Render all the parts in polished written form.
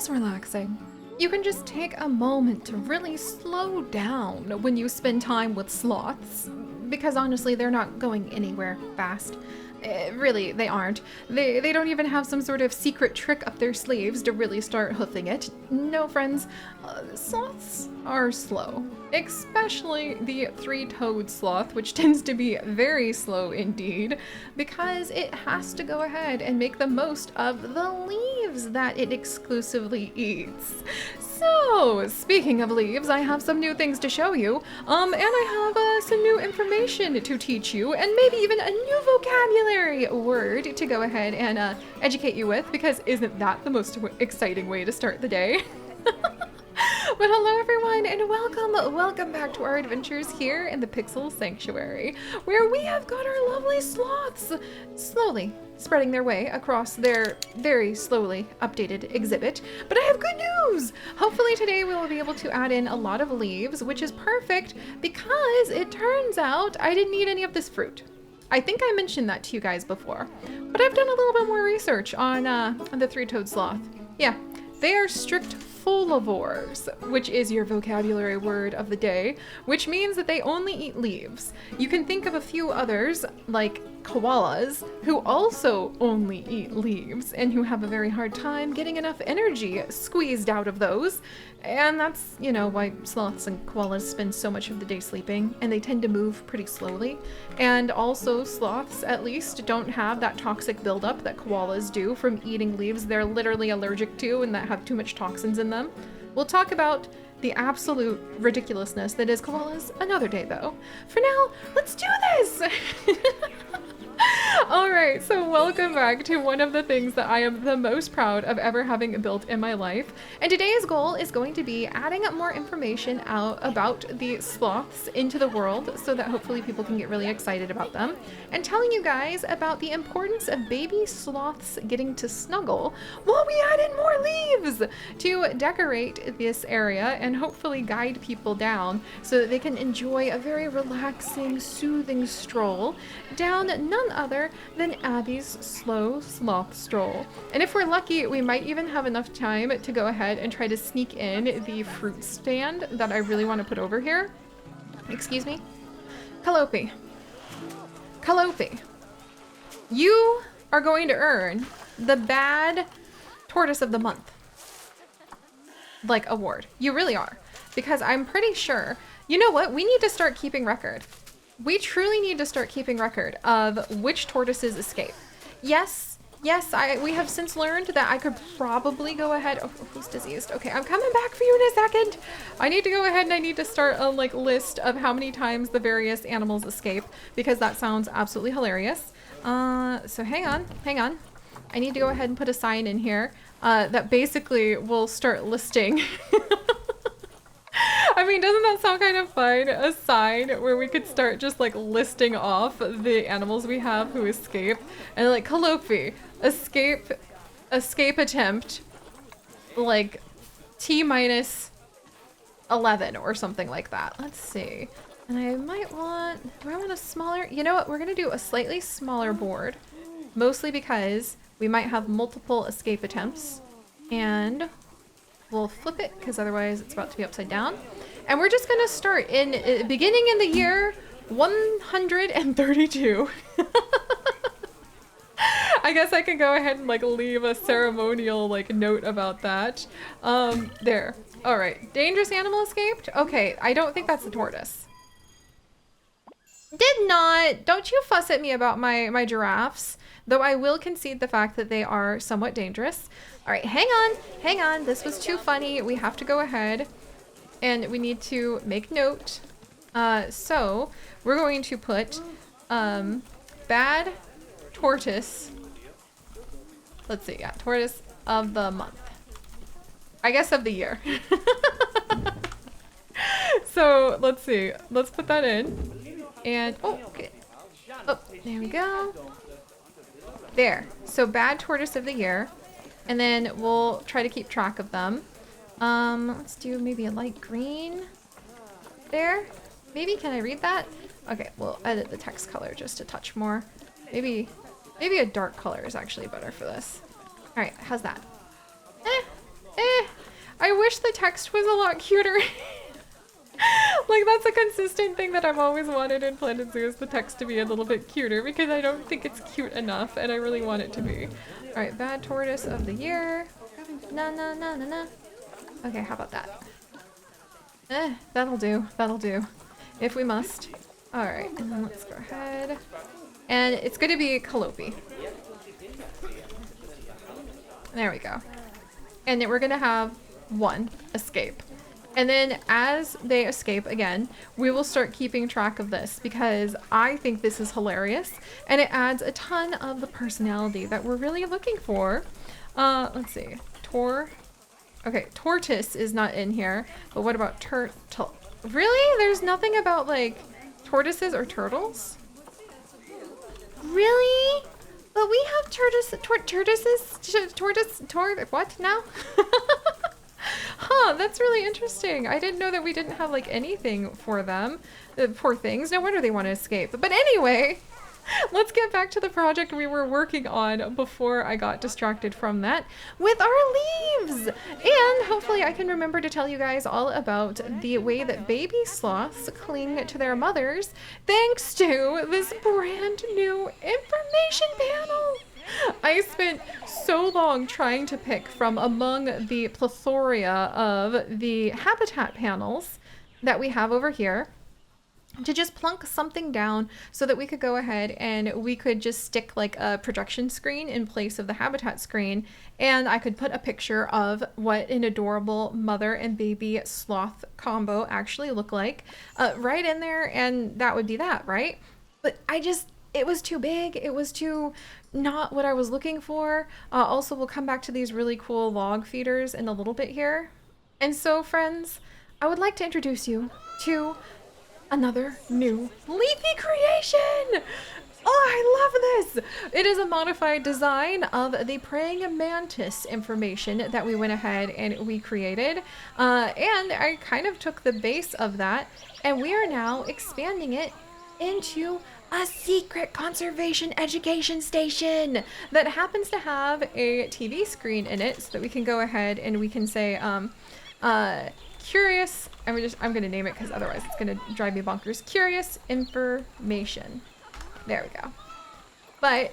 is relaxing. You can just take a moment to really slow down when you spend time with sloths, because honestly, they're not going anywhere fast. Really, they aren't. They don't even have some sort of secret trick up their sleeves to really start hoofing it. No, friends, sloths are slow. Especially the three-toed sloth, which tends to be very slow indeed, because it has to go ahead and make the most of the leaves that it exclusively eats. So, speaking of leaves, I have some new things to show you, and I have some new information to teach you, and maybe even a new vocabulary word to go ahead and educate you with, because isn't that the most exciting way to start the day? But hello everyone, and welcome back to our adventures here in the Pixel Sanctuary, where we have got our lovely sloths slowly spreading their way across their very slowly updated exhibit. But I have good news! Hopefully today we will be able to add in a lot of leaves, which is perfect because it turns out I didn't need any of this fruit. I think I mentioned that to you guys before, but I've done a little bit more research on the three-toed sloth. Yeah, they are strict folivores, which is your vocabulary word of the day, which means that they only eat leaves. You can think of a few others, like koalas, who also only eat leaves and who have a very hard time getting enough energy squeezed out of those. And that's, you know, why sloths and koalas spend so much of the day sleeping, and they tend to move pretty slowly. And also sloths, at least, don't have that toxic buildup that koalas do from eating leaves they're literally allergic to and that have too much toxins in them. We'll talk about the absolute ridiculousness that is koalas another day, though. For now, let's do this! Alright, so welcome back to one of the things that I am the most proud of ever having built in my life. And today's goal is going to be adding up more information out about the sloths into the world so that hopefully people can get really excited about them. And telling you guys about the importance of baby sloths getting to snuggle while we add in more leaves to decorate this area and hopefully guide people down so that they can enjoy a very relaxing, soothing stroll down none other than Abby's slow sloth stroll. And if we're lucky, we might even have enough time to go ahead and try to sneak in the fruit stand that I really want to put over here. Excuse me? Calliope. Calliope. You are going to earn the Bad Tortoise of the Month, like, award. You really are. Because I'm pretty sure, you know what? We need to start keeping record. We truly need to start keeping record of which tortoises escape. Yes, we have since learned that I could probably go ahead. Oh, who's diseased? Okay, I'm coming back for you in a second. I need to go ahead and I need to start a list of how many times the various animals escape, because that sounds absolutely hilarious. So hang on. I need to go ahead and put a sign in here that basically will start listing. I mean, doesn't that sound kind of fun? A sign where we could start just listing off the animals we have who escape, and like Calliope, escape attempt, like T-minus 11 or something like that. Let's see. And I might want, do I want a smaller? You know what? We're gonna do a slightly smaller board, mostly because we might have multiple escape attempts, and we'll flip it because otherwise it's about to be upside down. And we're just gonna start in beginning in the year 132. I guess I can go ahead and leave a ceremonial note about that. There. All right. Dangerous animal escaped? Okay, I don't think that's the tortoise. Did not. Don't you fuss at me about my giraffes. Though I will concede the fact that they are somewhat dangerous. All right, hang on. This was too funny. We have to go ahead and we need to make note. So we're going to put Bad Tortoise. Let's see, yeah, Tortoise of the Month. I guess of the year. So let's see. Let's put that in. And, oh, okay. Oh, there we go. There. So Bad Tortoise of the Year. And then we'll try to keep track of them. Let's do maybe a light green there. Maybe, can I read that? Okay, we'll edit the text color just a touch more. Maybe a dark color is actually better for this. All right, how's that? I wish the text was a lot cuter. Like, that's a consistent thing that I've always wanted in Planet Zoo, is the text to be a little bit cuter, because I don't think it's cute enough, and I really want it to be. Alright, bad tortoise of the year. Na na na na na. Okay, how about that? That'll do. That'll do. If we must. Alright, and then let's go ahead. And it's going to be Calliope. There we go. And then we're going to have one escape. And then as they escape again, we will start keeping track of this, because I think this is hilarious and it adds a ton of the personality that we're really looking for. Let's see. Okay, tortoise is not in here, but what about turtle? Really? There's nothing about like tortoises or turtles? Really? But we have what now? Huh, that's really interesting. I didn't know that we didn't have like anything for them. Poor things. No wonder they want to escape. But anyway, let's get back to the project we were working on before I got distracted from that with our leaves. And hopefully I can remember to tell you guys all about the way that baby sloths cling to their mothers thanks to this brand new information panel. I spent so long trying to pick from among the plethora of the habitat panels that we have over here to just plunk something down so that we could go ahead and we could just stick like a projection screen in place of the habitat screen, and I could put a picture of what an adorable mother and baby sloth combo actually look like right in there, and that would be that, right? But it was too big. It was too not what I was looking for. Also, we'll come back to these really cool log feeders in a little bit here. And so, friends, I would like to introduce you to another new leafy creation. Oh, I love this. It is a modified design of the praying mantis information that we went ahead and we created. And I kind of took the base of that, and we are now expanding it into a secret conservation education station that happens to have a TV screen in it, so that we can go ahead and we can say, curious, I'm gonna name it because otherwise it's gonna drive me bonkers. Curious information. There we go. But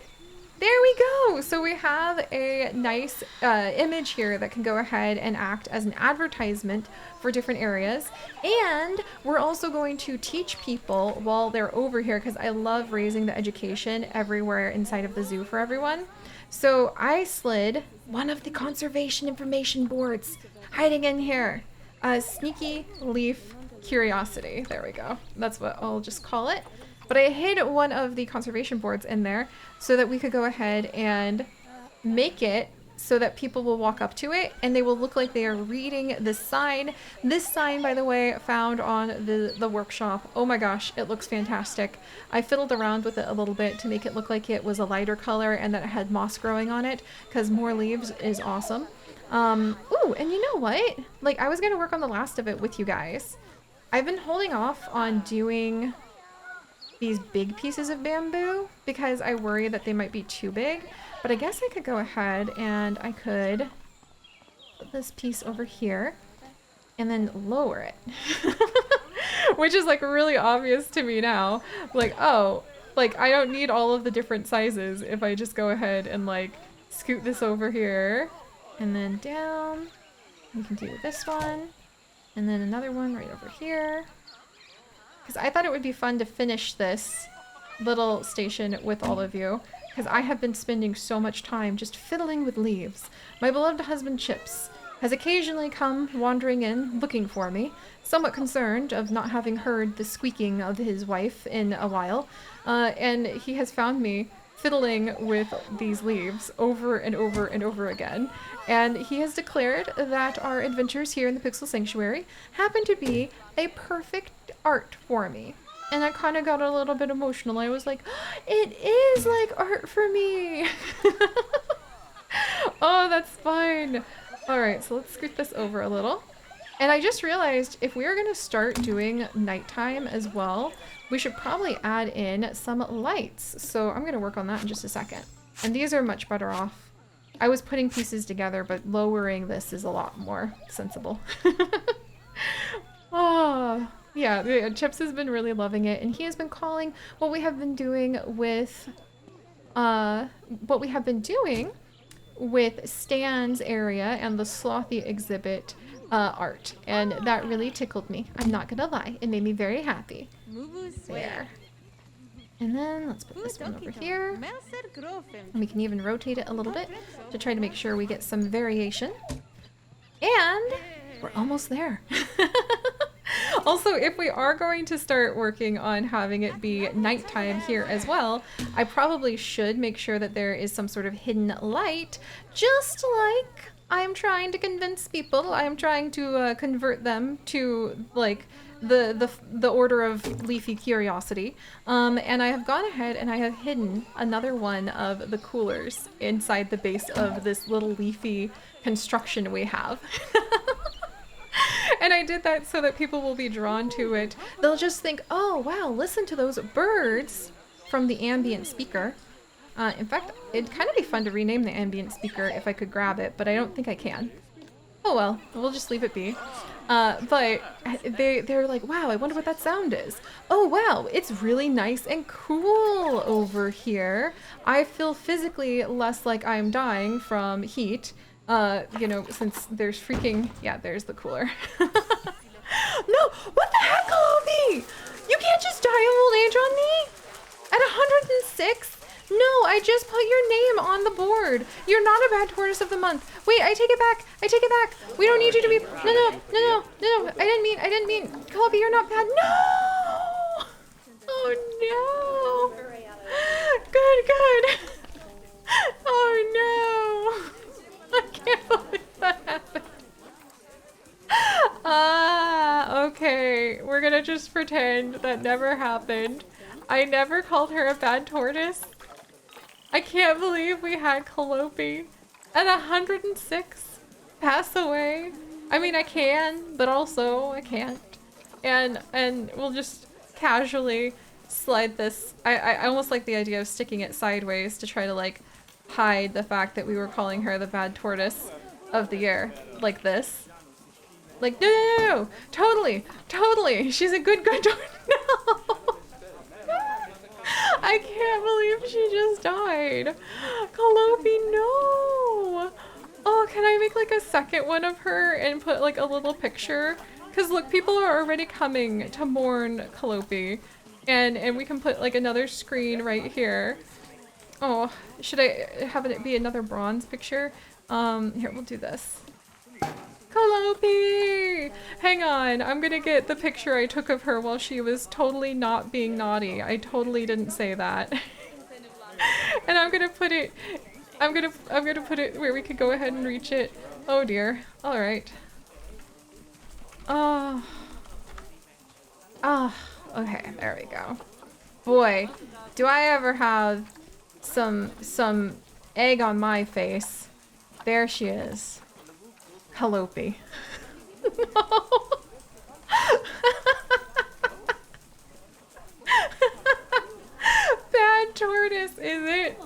there we go. So we have a nice image here that can go ahead and act as an advertisement for different areas. And we're also going to teach people while they're over here, because I love raising the education everywhere inside of the zoo for everyone. So I slid one of the conservation information boards hiding in here. A sneaky leaf curiosity. There we go. That's what I'll just call it. But I hid one of the conservation boards in there so that we could go ahead and make it so that people will walk up to it and they will look like they are reading this sign. This sign, by the way, found on the workshop. Oh my gosh, it looks fantastic. I fiddled around with it a little bit to make it look like it was a lighter color and that it had moss growing on it, because more leaves is awesome. Ooh, and you know what? Like, I was gonna work on the last of it with you guys. I've been holding off on doing these big pieces of bamboo because I worry that they might be too big, but I guess I could go ahead and I could put this piece over here and then lower it. Which is like really obvious to me now. Like, oh, like I don't need all of the different sizes if I just go ahead and like scoot this over here and then down. We can do this one and then another one right over here. Because I thought it would be fun to finish this little station with all of you, because I have been spending so much time just fiddling with leaves. My beloved husband Chips has occasionally come wandering in looking for me, somewhat concerned of not having heard the squeaking of his wife in a while, and he has found me fiddling with these leaves over and over and over again, and he has declared that our adventures here in the Pixel Sanctuary happen to be a perfect art for me. And I kind of got a little bit emotional. I was like, it is like art for me. Oh, that's fine. All right, so let's scoot this over a little. And I just realized if we are going to start doing nighttime as well, we should probably add in some lights. So I'm going to work on that in just a second. And these are much better off I was putting pieces together, but lowering this is a lot more sensible. Oh, yeah, Chips has been really loving it, and he has been calling what we have been doing with, Stan's area and the Slothy exhibit art, and that really tickled me. I'm not gonna lie, it made me very happy. There. And then let's put this one over here. And we can even rotate it a little bit to try to make sure we get some variation. And we're almost there. Also, if we are going to start working on having it be nighttime here as well, I probably should make sure that there is some sort of hidden light, just like I'm trying to convince people. I am trying to convert them to, like, the order of leafy curiosity. And I have gone ahead and I have hidden another one of the coolers inside the base of this little leafy construction we have. And I did that so that people will be drawn to it. They'll just think, oh wow, listen to those birds from the ambient speaker. In fact, it'd kind of be fun to rename the ambient speaker if I could grab it, but I don't think I can. Oh well, we'll just leave it be. But they're like, wow, I wonder what that sound is. Oh wow, it's really nice and cool over here. I feel physically less like I'm dying from heat. You know, since there's freaking, yeah, there's the cooler. No, what the heck, Chloe? You can't just die of old age on me? At 106? No, I just put your name on the board. You're not a bad tortoise of the month. Wait, I take it back. I take it back. We don't need you to be, no. I didn't mean, Chloe, you're not bad. No! Oh no. Good. Oh no. I can't believe that happened. Okay. We're gonna just pretend that never happened. I never called her a bad tortoise. I can't believe we had Calliope at 106 pass away. I mean, I can, but also I can't. And we'll just casually slide this. I almost like the idea of sticking it sideways to try to, like, hide the fact that we were calling her the bad tortoise of the year, like this. Like, no, totally, she's a good tortoise. No, I can't believe she just died. Calliope, no. Oh, can I make like a second one of her and put like a little picture? Because look, people are already coming to mourn Calliope, and we can put like another screen right here. Oh, should I have it be another bronze picture? Here, we'll do this. Calliope! Hang on, I'm gonna get the picture I took of her while she was totally not being naughty. I totally didn't say that. And I'm gonna put it where we could go ahead and reach it. Oh dear. Alright. Oh. Oh, okay, there we go. Boy, do I ever have some egg on my face. There she is. Calliope. No. Bad tortoise, is it?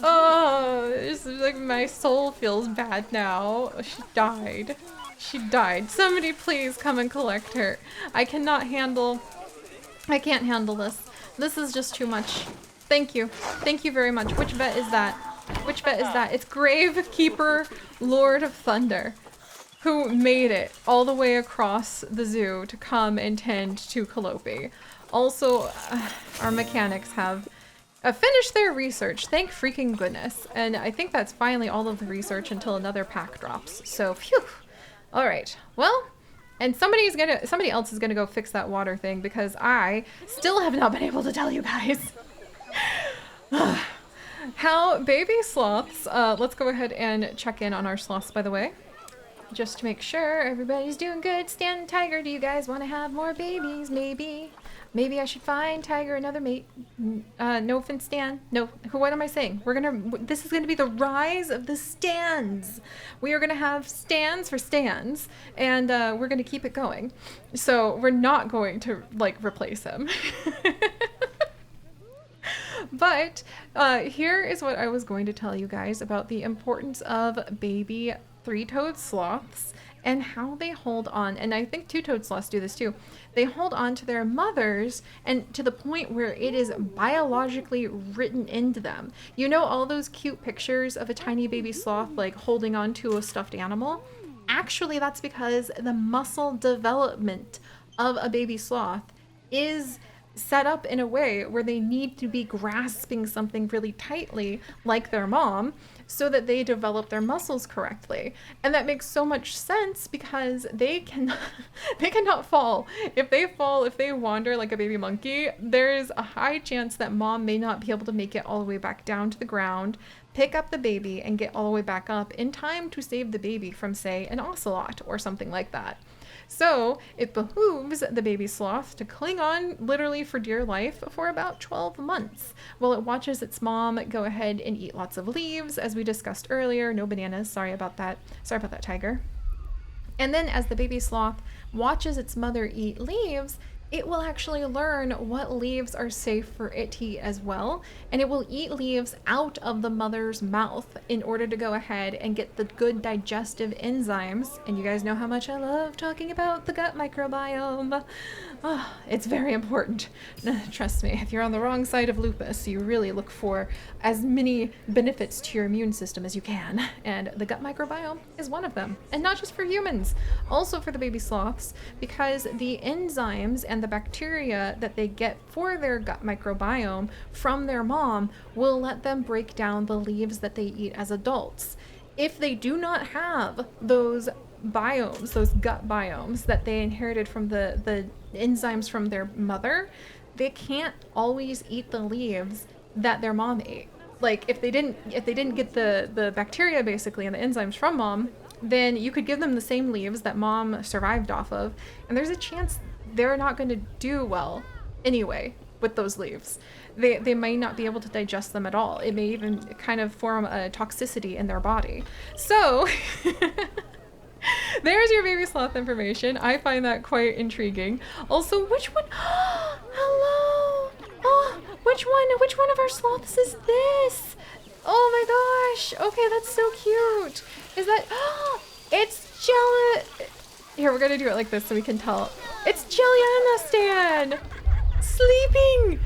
Oh, it's like my soul feels bad now. She died. She died. Somebody please come and collect her. I can't handle this. This is just too much. Thank you. Thank you very much. Which vet is that? Which vet is that? It's Gravekeeper Lord of Thunder, who made it all the way across the zoo to come and tend to Calliope. Also, our mechanics have finished their research. Thank freaking goodness. And I think that's finally all of the research until another pack drops. So, phew. All right. Well, and somebody else is gonna go fix that water thing because I still have not been able to tell you guys. How baby sloths, let's go ahead and check in on our sloths, by the way, just to make sure everybody's doing good. Stan and Tiger, do you guys want to have more babies? Maybe I should find Tiger another mate. No offense, Stan. No, what am I saying? This is gonna be the rise of the Stans. We are gonna have Stans for Stans, and we're gonna keep it going. So we're not going to, like, replace him. But here is what I was going to tell you guys about the importance of baby three-toed sloths and how they hold on. And I think two-toed sloths do this too. They hold on to their mothers, and to the point where it is biologically written into them. You know all those cute pictures of a tiny baby sloth like holding on to a stuffed animal? Actually, that's because the muscle development of a baby sloth is set up in a way where they need to be grasping something really tightly like their mom so that they develop their muscles correctly. And that makes so much sense because they cannot fall. If they wander like a baby monkey, there's a high chance that mom may not be able to make it all the way back down to the ground, pick up the baby and get all the way back up in time to save the baby from, say, an ocelot or something like that. So it behooves the baby sloth to cling on literally for dear life for about 12 months while it watches its mom go ahead and eat lots of leaves, as we discussed earlier. No bananas. Sorry about that. Sorry about that, tiger. And then as the baby sloth watches its mother eat leaves, it will actually learn what leaves are safe for it to eat as well, and it will eat leaves out of the mother's mouth in order to go ahead and get the good digestive enzymes. And you guys know how much I love talking about the gut microbiome. Oh, it's very important. Trust me, if you're on the wrong side of lupus, you really look for as many benefits to your immune system as you can, and the gut microbiome is one of them. And not just for humans, also for the baby sloths, because the enzymes and the bacteria that they get for their gut microbiome from their mom will let them break down the leaves that they eat as adults. If they do not have those biomes, those gut biomes that they inherited from the enzymes from their mother, they can't always eat the leaves that their mom ate. Like if they didn't get the bacteria basically and the enzymes from mom, then you could give them the same leaves that mom survived off of, and there's a chance they're not going to do well anyway with those leaves. They may not be able to digest them at all. It may even kind of form a toxicity in their body. So there's your baby sloth information. I find that quite intriguing. Also, which one? Hello. Oh, which one of our sloths is this? Oh my gosh. Okay, that's so cute. Is that? Oh, it's Jelly. Here, we're gonna do it like this so we can tell. It's Jelliana Stan! Sleeping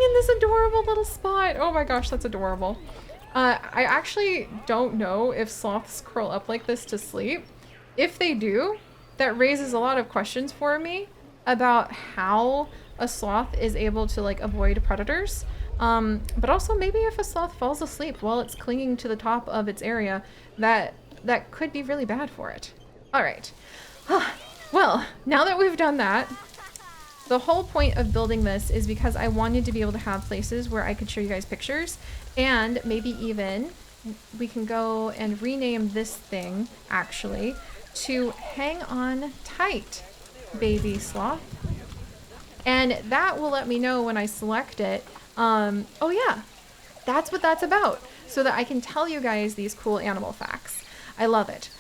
in this adorable little spot. Oh my gosh, that's adorable. I actually don't know if sloths curl up like this to sleep. If they do, that raises a lot of questions for me about how a sloth is able to like avoid predators. But also maybe if a sloth falls asleep while it's clinging to the top of its area, that could be really bad for it. All right. Well, now that we've done that, the whole point of building this is because I wanted to be able to have places where I could show you guys pictures, and maybe even we can go and rename this thing actually to Hang On Tight Baby Sloth. And that will let me know when I select it. Oh yeah, that's what that's about, so that I can tell you guys these cool animal facts. I love it.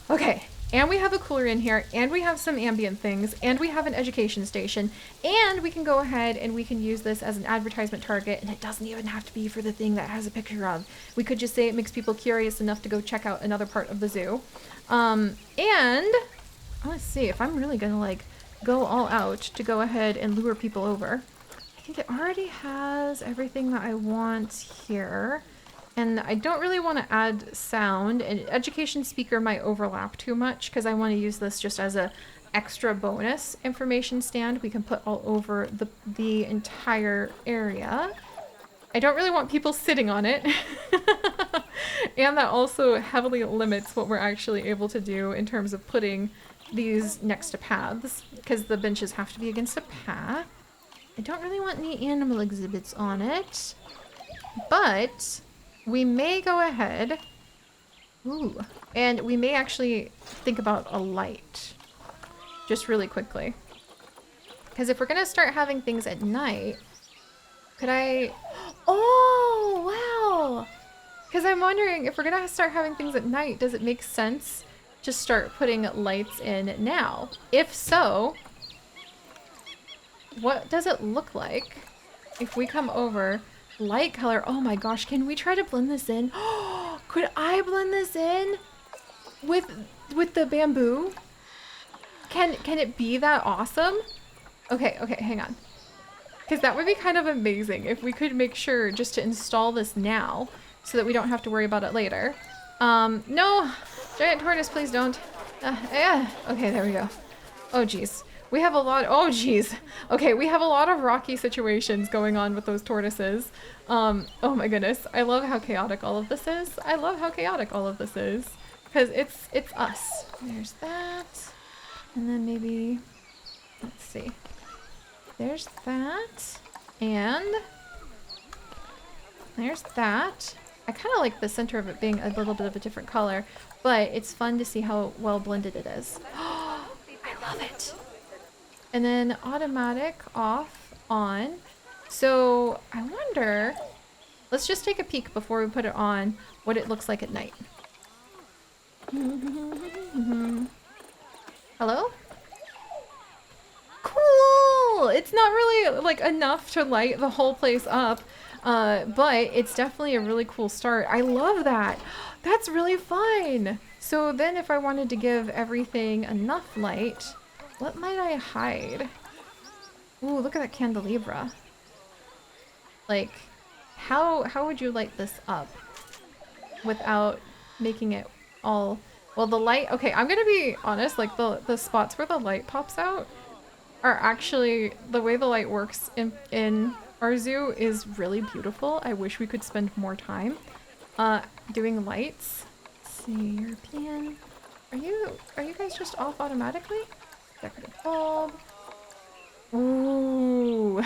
Okay. And we have a cooler in here, and we have some ambient things, and we have an education station, and we can go ahead and we can use this as an advertisement target, and it doesn't even have to be for the thing that has a picture of. We could just say it makes people curious enough to go check out another part of the zoo. And let's see if I'm really gonna like go all out to go ahead and lure people over. I think it already has everything that I want here. And I don't really want to add sound, and education speaker might overlap too much because I want to use this just as a extra bonus information stand we can put all over the entire area. I don't really want people sitting on it. And that also heavily limits what we're actually able to do in terms of putting these next to paths, because the benches have to be against a path. I don't really want any animal exhibits on it, but we may go ahead, and we may actually think about a light, just really quickly. Because if we're gonna start having things at night, could I, oh, wow! Because I'm wondering, if we're gonna start having things at night, does it make sense to start putting lights in now? If so, what does it look like if we come over, light color, oh my gosh, can we try to blend this in? Could I blend this in with the bamboo? Can it be that awesome? Okay, hang on. Because that would be kind of amazing if we could make sure just to install this now so that we don't have to worry about it later. No, giant tortoise, please don't. Yeah, okay, there we go. Oh geez, we have a lot, oh geez. Okay, we have a lot of rocky situations going on with those tortoises. Oh my goodness, I love how chaotic all of this is. I love how chaotic all of this is. Because it's us. There's that. And then maybe, let's see. There's that. And there's that. I kind of like the center of it being a little bit of a different color, but it's fun to see how well blended it is. I love it. And then automatic, off, on. So I wonder, let's just take a peek before we put it on, what it looks like at night. Hello? Cool! It's not really like enough to light the whole place up, but it's definitely a really cool start. I love that. That's really fun. So then if I wanted to give everything enough light, what might I hide? Ooh, look at that candelabra. Like, how would you light this up without making it all, well, the light, okay, I'm gonna be honest, like the spots where the light pops out are actually, the way the light works in our zoo is really beautiful. I wish we could spend more time doing lights. Let's see, European. Are you guys just off automatically? Decorative bulb. Ooh.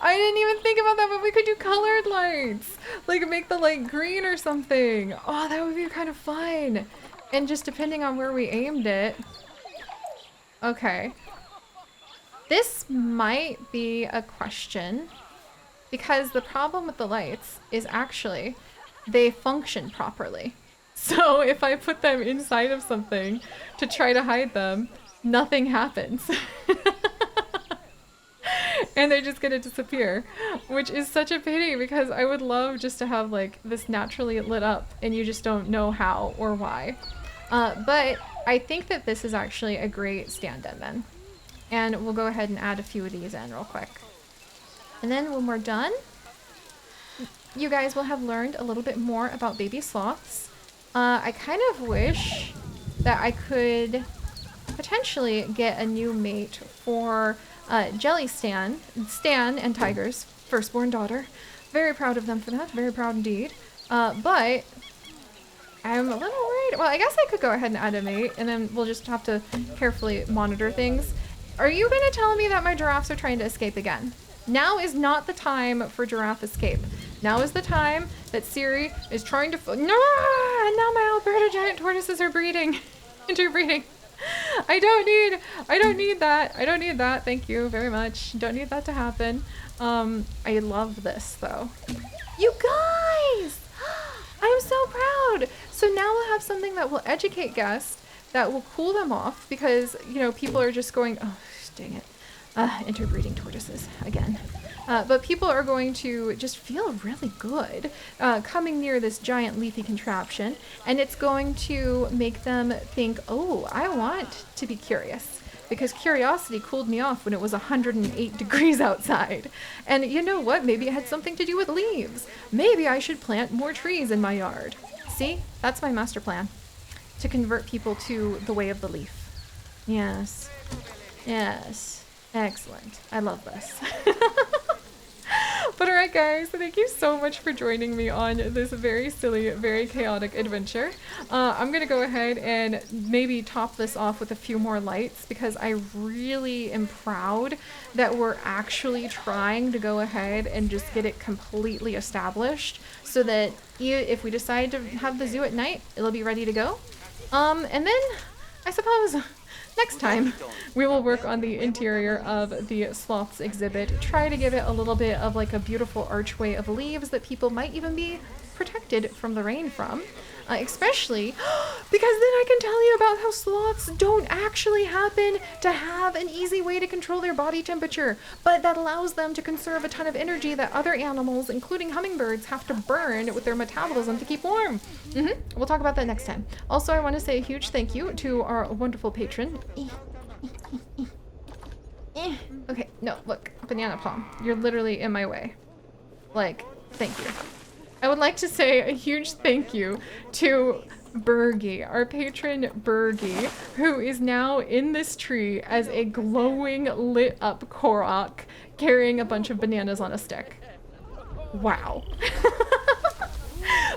I didn't even think about that, but we could do colored lights. Like make the light green or something. Oh, that would be kind of fun. And just depending on where we aimed it. Okay. This might be a question because the problem with the lights is actually they function properly. So if I put them inside of something to try to hide them, nothing happens. And they're just gonna disappear, which is such a pity because I would love just to have like this naturally lit up and you just don't know how or why. But I think that this is actually a great stand-in then. And we'll go ahead and add a few of these in real quick. And then when we're done, you guys will have learned a little bit more about baby sloths. I kind of wish that I could potentially get a new mate for Jelly Stan and Tiger's firstborn daughter. Very proud of them for that. Very proud indeed. But I'm a little worried. Well, I guess I could go ahead and add a mate, and then we'll just have to carefully monitor things. Are you going to tell me that my giraffes are trying to escape again? Now is not the time for giraffe escape. Now is the time that Seri is trying to... No! And now my Alberta giant tortoises are breeding. Interbreeding. I don't need that. I don't need that. Thank you very much. Don't need that to happen. I love this though. You guys! I'm so proud. So now we'll have something that will educate guests, that will cool them off because, you know, people are just going, oh, dang it. Interbreeding tortoises again. But people are going to just feel really good coming near this giant leafy contraption, and it's going to make them think, oh, I want to be curious, because curiosity cooled me off when it was 108 degrees outside. And you know what? Maybe it had something to do with leaves. Maybe I should plant more trees in my yard. See? That's my master plan. To convert people to the way of the leaf. Yes. Yes. Excellent. I love this. But alright guys, thank you so much for joining me on this very silly, very chaotic adventure. I'm gonna go ahead and maybe top this off with a few more lights because I really am proud that we're actually trying to go ahead and just get it completely established so that if we decide to have the zoo at night, it'll be ready to go. And then I suppose next time we will work on the interior of the sloths exhibit, try to give it a little bit of like a beautiful archway of leaves that people might even be protected from the rain from. Especially Because then I can tell you about how sloths don't actually happen to have an easy way to control their body temperature, but that allows them to conserve a ton of energy that other animals, including hummingbirds, have to burn with their metabolism to keep warm. We'll talk about that next time. Also, I want to say a huge thank you to our wonderful patron. Okay, no, look, Banana Palm, you're literally in my way. Like, thank you. I would like to say a huge thank you to Bergie, our patron Bergie, who is now in this tree as a glowing, lit up Korok carrying a bunch of bananas on a stick. Wow.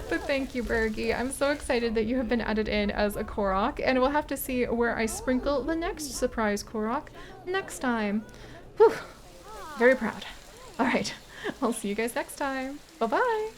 But thank you, Bergie. I'm so excited that you have been added in as a Korok, and we'll have to see where I sprinkle the next surprise Korok next time. Whew. Very proud. All right, I'll see you guys next time. Bye-bye.